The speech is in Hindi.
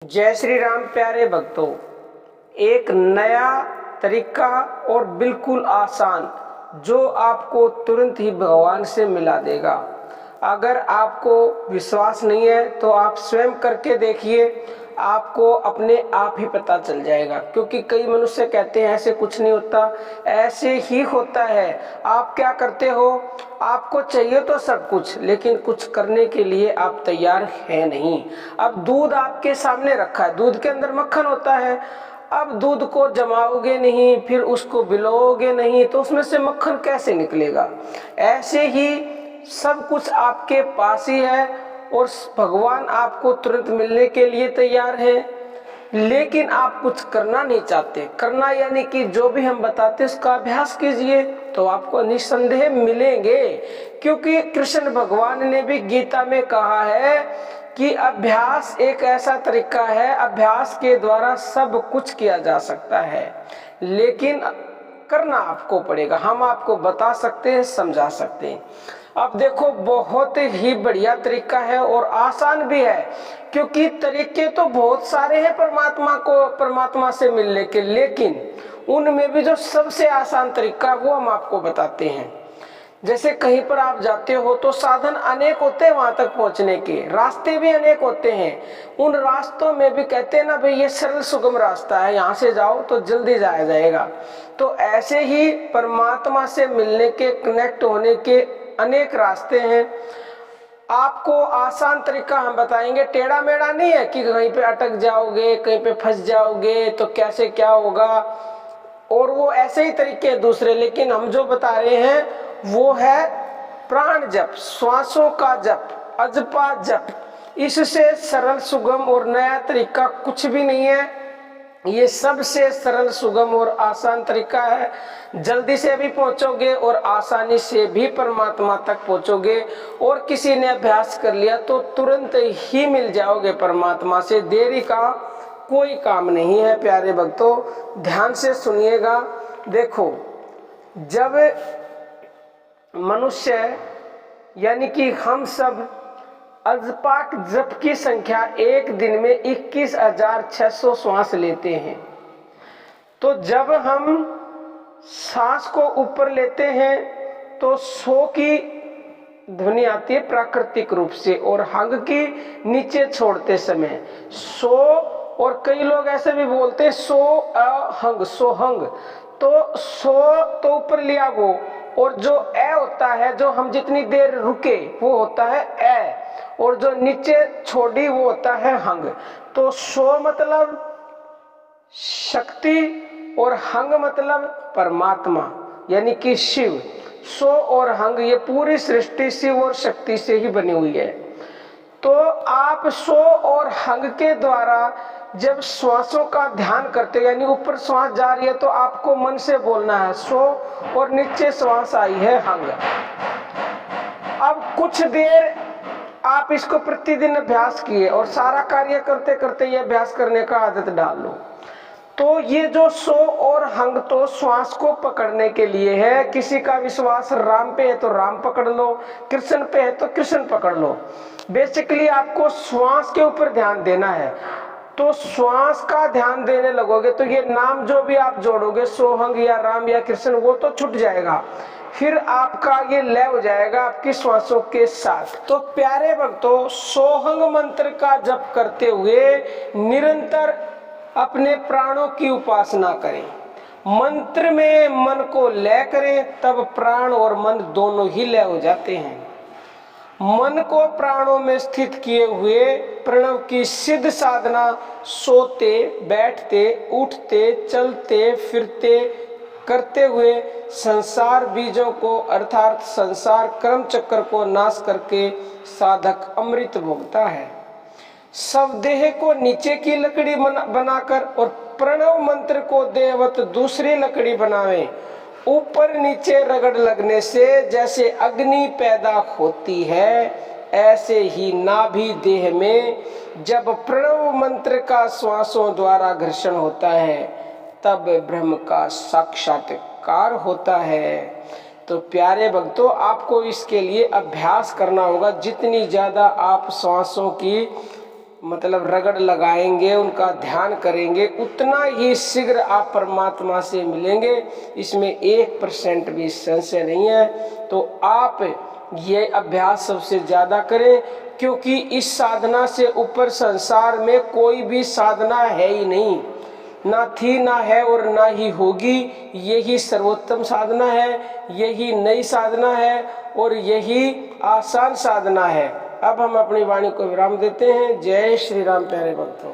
जय श्री राम प्यारे भक्तों। एक नया तरीका और बिल्कुल आसान जो आपको तुरंत ही भगवान से मिला देगा। अगर आपको विश्वास नहीं है तो आप स्वयं करके देखिए, आपको अपने आप ही पता चल जाएगा। क्योंकि कई मनुष्य कहते हैं ऐसे कुछ नहीं होता, ऐसे ही होता है। आप क्या करते हो, आपको चाहिए तो सब कुछ, लेकिन कुछ करने के लिए आप तैयार हैं नहीं। अब दूध आपके सामने रखा है, दूध के अंदर मक्खन होता है। अब दूध को जमाओगे नहीं, फिर उसको भिगोगे नहीं, तो उसमें से मक्खन कैसे निकलेगा। ऐसे ही सब कुछ आपके पास ही है और भगवान आपको तुरंत मिलने के लिए तैयार है, लेकिन आप कुछ करना नहीं चाहते। करना यानी कि जो भी हम बताते उसका अभ्यास कीजिए तो आपको निस्संदेह मिलेंगे। क्योंकि कृष्ण भगवान ने भी गीता में कहा है कि अभ्यास एक ऐसा तरीका है, अभ्यास के द्वारा सब कुछ किया जा सकता है, लेकिन करना आपको पड़ेगा। हम आपको बता सकते हैं, समझा सकते हैं। अब देखो, बहुत ही बढ़िया तरीका है और आसान भी है, क्योंकि तरीके तो बहुत सारे हैं परमात्मा से मिलने के, लेकिन उनमें भी जो सबसे आसान तरीका वो हम आपको बताते हैं। जैसे कहीं पर आप जाते हो तो साधन अनेक होते हैं, वहां तक पहुंचने के रास्ते भी अनेक होते हैं। उन रास्तों में भी कहते हैं ना भाई, ये सरल सुगम रास्ता है, यहाँ से जाओ तो जल्दी जाया जाएगा। तो ऐसे ही परमात्मा से मिलने के, कनेक्ट होने के अनेक रास्ते हैं। आपको आसान तरीका हम बताएंगे, टेढ़ा मेढ़ा नहीं है कि कहीं पे अटक जाओगे, कहीं पे फंस जाओगे तो कैसे क्या होगा, और वो ऐसे ही तरीके हैं दूसरे। लेकिन हम जो बता रहे हैं वो है प्राण जप, श्वासों का जप, अजपा जप। इससे सरल सुगम और नया तरीका कुछ भी नहीं है। ये सबसे सरल सुगम और आसान तरीका है। जल्दी से भी पहुंचोगे और आसानी से भी परमात्मा तक पहुंचोगे। और किसी ने अभ्यास कर लिया तो तुरंत ही मिल जाओगे परमात्मा से। देरी का कोई काम नहीं है प्यारे भक्तों, ध्यान से सुनिएगा। देखो, जब मनुष्य यानी कि हम सब अजपाक जप की संख्या एक दिन में 21,600 श्वास लेते हैं, तो जब हम सांस को ऊपर लेते हैं तो 100 की ध्वनि आती है प्राकृतिक रूप से, और हंग की नीचे छोड़ते समय 100। और कई लोग ऐसे भी बोलते हैं 100 अहंग, 100 हंग। तो 100 तो ऊपर लिया वो, और जो ए होता है, जो हम जितनी देर रुके वो होता है ए, और जो नीचे छोड़ी वो होता है हंग। तो 100 मतलब शक्ति और हंग मतलब परमात्मा यानी कि शिव। 100 और हंग, ये पूरी सृष्टि शिव और शक्ति से ही बनी हुई है। तो आप 100 और हंग के द्वारा जब श्वासों का ध्यान करते हो, यानी ऊपर श्वास जा रही है तो आपको मन से बोलना है 100, और नीचे श्वास आई है हंग। अब कुछ देर आप इसको प्रतिदिन अभ्यास किए और सारा कार्य करते करते ये अभ्यास करने का आदत डाल लो। तो ये जो 100 और हंग तो श्वास को पकड़ने के लिए है। किसी का विश्वास राम पे है तो राम पकड़ लो, कृष्ण पे है तो कृष्ण पकड़ लो। बेसिकली आपको श्वास के ऊपर ध्यान देना है। तो श्वास का ध्यान देने लगोगे तो ये नाम जो भी आप जोड़ोगे, सोहंग या राम या कृष्ण, वो तो छूट जाएगा। फिर आपका ये लय हो जाएगा आपकी श्वासों के साथ। तो प्यारे भक्तों, सोहंग मंत्र का जप करते हुए निरंतर अपने प्राणों की उपासना करें। मंत्र में मन को लय करें, तब प्राण और मन दोनों ही लय हो जाते हैं। मन को प्राणों में स्थित किए हुए प्रणव की सिद्ध साधना सोते, बैठते, उठते, चलते फिरते करते हुए संसार बीजों को अर्थात संसार कर्म चक्र को नाश करके साधक अमृत भोगता है। सब देह को नीचे की लकड़ी बनाकर और प्रणव मंत्र को देवत दूसरी लकड़ी बनावे। ऊपर नीचे रगड़ लगने से जैसे अग्नि पैदा होती है, ऐसे ही नाभि देह में जब प्रणव मंत्र का श्वासों द्वारा घर्षण होता है, तब ब्रह्म का साक्षात्कार होता है। तो प्यारे भक्तों, आपको इसके लिए अभ्यास करना होगा। जितनी ज्यादा आप श्वासों की मतलब रगड़ लगाएंगे, उनका ध्यान करेंगे, उतना ही शीघ्र आप परमात्मा से मिलेंगे। इसमें 1% भी संशय नहीं है। तो आप ये अभ्यास सबसे ज़्यादा करें, क्योंकि इस साधना से ऊपर संसार में कोई भी साधना है ही नहीं, ना थी, ना है और ना ही होगी। यही सर्वोत्तम साधना है, यही नई साधना है और यही आसान साधना है। अब हम अपनी वाणी को विराम देते हैं। जय श्री राम प्यारे भक्तों।